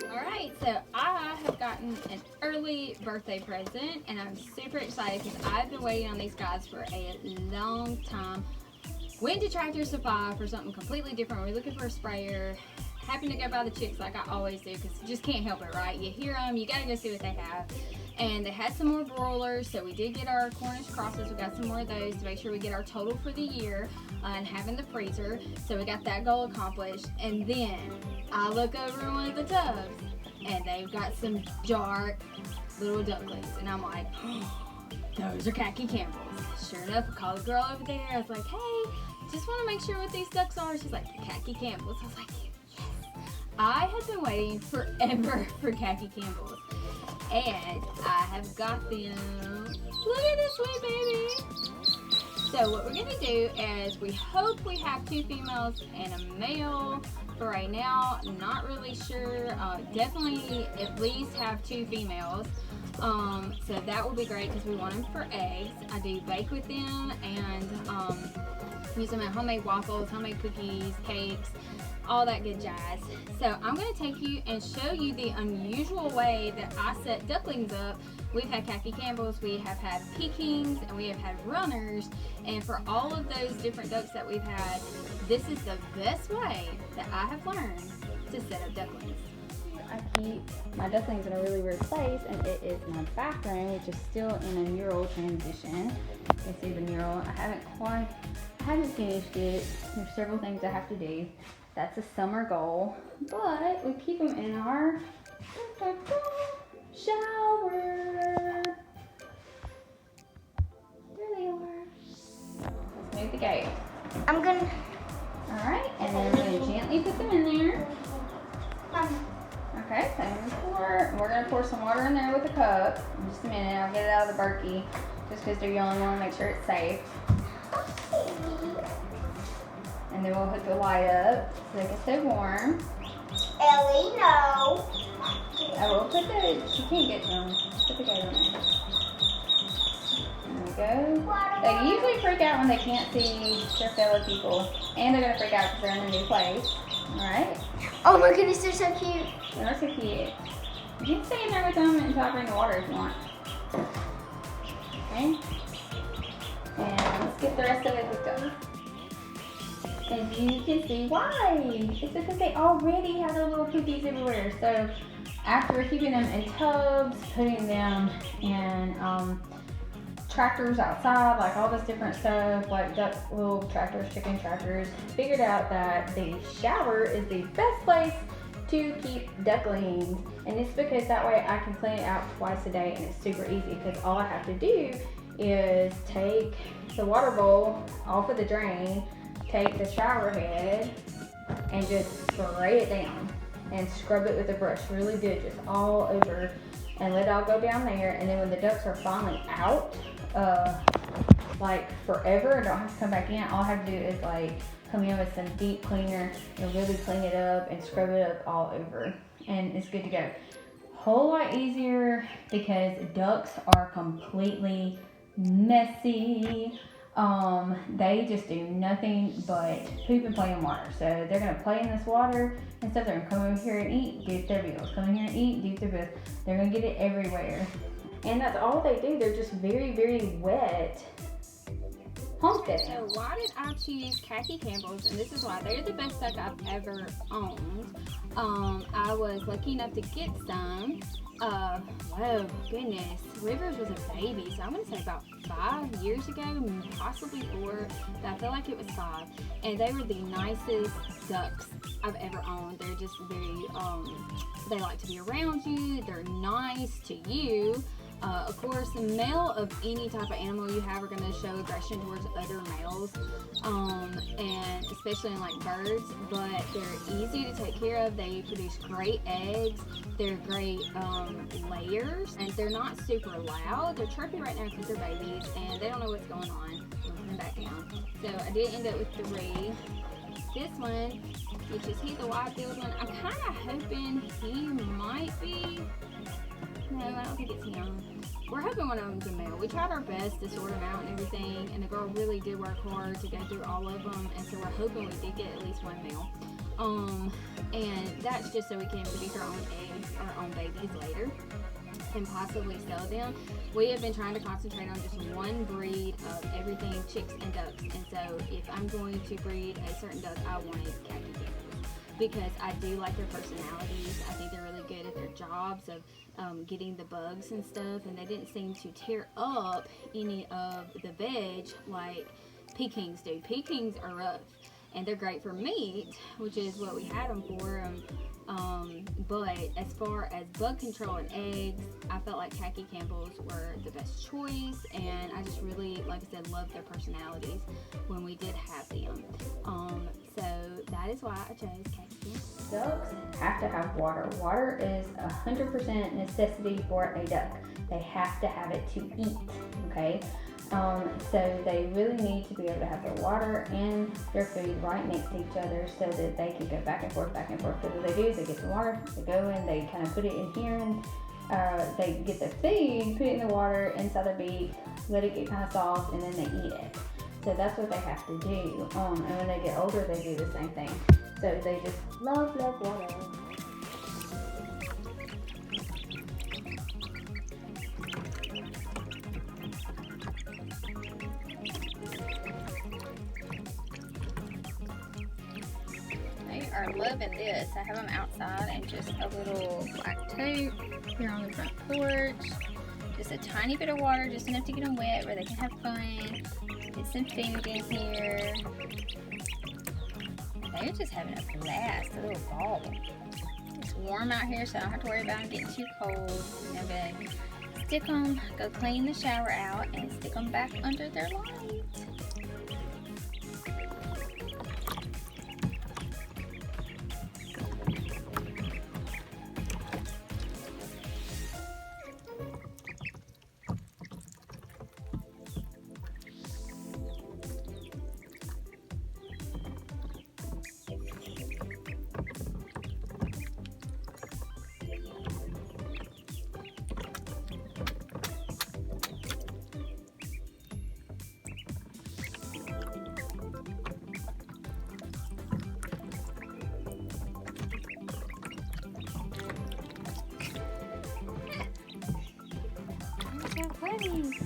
Alright, so I have gotten an early birthday present and I'm super excited because I've been waiting on these guys for a long time. Went to Tractor Supply for something completely different. We're looking for a sprayer. Happened to go by the chicks like I always do because you just can't help it, right? You hear them, you gotta go see what they have. And they had some more broilers, so we did get our Cornish crosses. We got some more of those to make sure we get our total for the year and have in the freezer. So we got that goal accomplished. And then I look over one of the tubs and they've got some dark little ducklings. And I'm like, oh, those are Khaki Campbells. Sure enough, I called the girl over there. I was like, hey, just want to make sure what these ducks are. She's like, Khaki Campbells. I was like, yes. I have been waiting forever for Khaki Campbells. And I have got them. Look at this sweet baby. So what we're gonna do is we hope we have 2 females and a male. For right now, not really sure. Definitely at least have 2 females. So that will be great because we want them for eggs. I do bake with them and use them in homemade waffles, homemade cookies, cakes, all that good jazz. So I'm going to take you and show you the unusual way that I set ducklings up. We've had Khaki Campbells, we have had Pekings, and we have had runners. And for all of those different ducks that we've had, this is the best way that I have learned to set up ducklings. I keep my ducklings in a really weird place, and it is my bathroom, which is still in a mural transition. You can see the mural. I haven't finished it. There's several things I have to do. That's a summer goal, but we keep them in our shower. There they are. Let's move the gate. I'm gonna. All right, and then we're gonna gently put them in there. Okay, so we're gonna pour some water in there with a cup. In just a minute, I'll get it out of the Berkey, just because they're yelling. We want to make sure it's safe. And then we'll hook the light up so they can stay warm. Ellie, no. I will put she can't get to them. Put the gate on there. There we go. They usually freak out when they can't see their fellow people. And they're gonna freak out because they're in a new place. Alright? Oh my goodness, they're so cute. They're so cute. You can stay in there with them until I bring the water if you want. Okay? And let's get the rest of it hooked up. As you can see, why? It's because they already have their little poopies everywhere. So after keeping them in tubs, putting them in tractors outside, like all this different stuff, like little tractors, chicken tractors, figured out that the shower is the best place to keep ducklings. And it's because that way I can clean it out twice a day, and it's super easy because all I have to do is take the water bowl off of the drain, take the shower head and just spray it down and scrub it with a brush really good, just all over, and let it all go down there. And then when the ducks are finally out, like forever and don't have to come back in, all I have to do is like come in with some deep cleaner and really clean it up and scrub it up all over, and it's good to go. Whole lot easier because ducks are completely messy. They just do nothing but poop and play in water. So they're gonna play in this water and stuff. They're gonna come over here and eat, do their bills. Come in here and eat, do their bills. They're gonna get it everywhere. And that's all they do. They're just very, very wet. Homestead. So why did I choose Khaki Campbells? And this is why. They're the best duck I've ever owned. I was lucky enough to get some. Oh goodness, Rivers was a baby, so I'm gonna say about 5 years ago, possibly 4, but I feel like it was 5. And they were the nicest ducks I've ever owned. They're just very, they like to be around you, they're nice to you. Of course, the male of any type of animal you have are going to show aggression towards other males, and especially in like birds, but they're easy to take care of. They produce great eggs. They're great layers, and they're not super loud. They're chirpy right now because they're babies, and they don't know what's going on. Put them back down. So I did end up with 3. This one, which is the wide-billed one, I'm kind of hoping he might be. No, I don't think it's him. we're hoping one of them's a male. We tried our best to sort them out and everything, and the girl really did work hard to go through all of them, and so we're hoping we did get at least one male. And that's just so we can produce our own eggs, our own babies later, and possibly sell them. We have been trying to concentrate on just one breed of everything, chicks and ducks. And so if I'm going to breed a certain duck, I wanted Khaki Campbells because I do like their personalities. I think they're really good at their jobs of getting the bugs and stuff, and they didn't seem to tear up any of the veg like Pekings do. Pekings are rough, and they're great for meat, which is what we had them for. But as far as bug control and eggs, I felt like Khaki Campbells were the best choice, and I just really, like I said, loved their personalities when we did have them. So that is why I chose Khaki Campbell. Ducks have to have water. Water is 100% necessity for a duck. They have to have it to eat, okay? So they really need to be able to have their water and their food right next to each other so that they can go back and forth. Because what they do is they get the water, they go in, they kind of put it in here, and they get the food, put it in the water inside their beak, let it get kind of soft, and then they eat it. So that's what they have to do. And when they get older, they do the same thing. So they just love water. Are loving this. I have them outside and just a little black tote here on the front porch. Just a tiny bit of water, just enough to get them wet where they can have fun. Get some food in here. They're just having a blast, a little ball. It's warm out here, so I don't have to worry about them getting too cold. I'm going to stick them, go clean the shower out, and stick them back under their light. So funny.